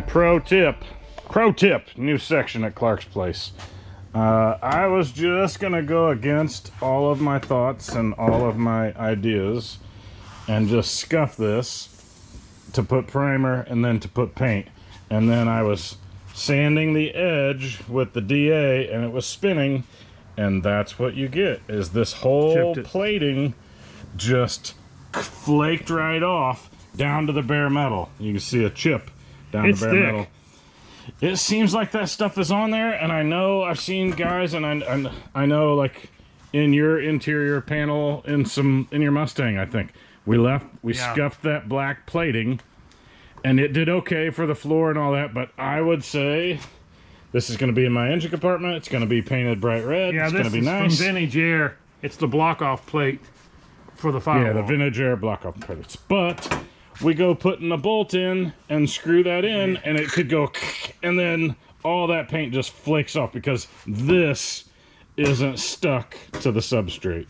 right, pro tip, new section at Clark's place. I was just gonna go against all of my thoughts and all of my ideas and just scuff this to put primer and then to put paint. And then I was sanding the edge with the DA and it was spinning, and that's what you get, is this whole plating just flaked right off down to the bare metal. You can see a chip down the bare metal. It seems like that stuff is on there, and I know I've seen guys, and I know, like in your interior panel in your Mustang, I think we scuffed that black plating, and it did okay for the floor and all that. But I would say this is going to be in my engine compartment. It's going to be painted bright red. Yeah, it's going to be nice. From Vintage Air. It's the block off plate for the firewall. Yeah, the Vintage Air block off plates. But we go putting a bolt in and screw that in, and it could go, and then all that paint just flakes off because this isn't stuck to the substrate.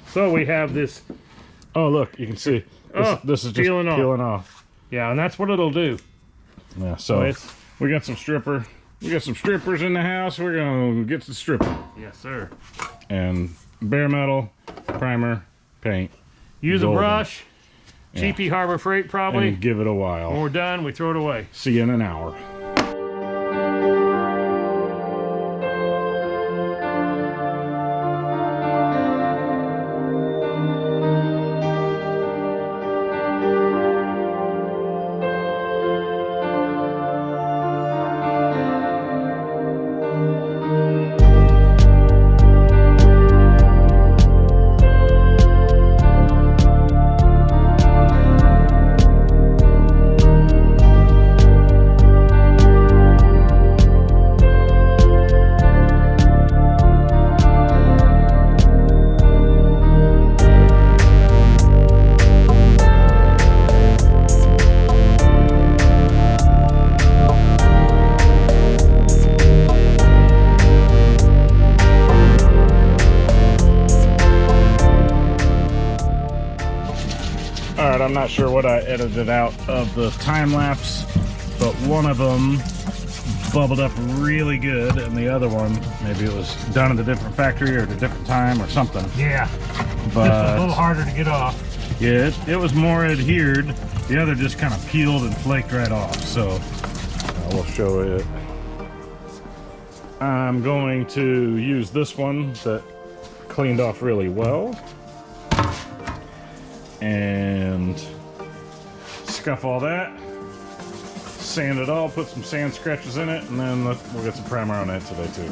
So we have this. Oh, look, you can see this is just peeling off. Yeah, and that's what it'll do. Yeah, so we got some strippers in the house. We're gonna get the stripper. Yes, sir. And bare metal, primer, paint. Use a brush. Cheapy Harbor Freight, probably. And give it a while. When we're done, we throw it away. See you in an hour. Alright, I'm not sure what I edited out of the time lapse, but one of them bubbled up really good, and the other one, maybe it was done at a different factory or at a different time or something. Yeah, but just a little harder to get off. Yeah, it was more adhered. The other just kind of peeled and flaked right off, so we'll show it. I'm going to use this one that cleaned off really well and scuff all that, sand it all, put some sand scratches in it, and then we'll get some primer on that today too.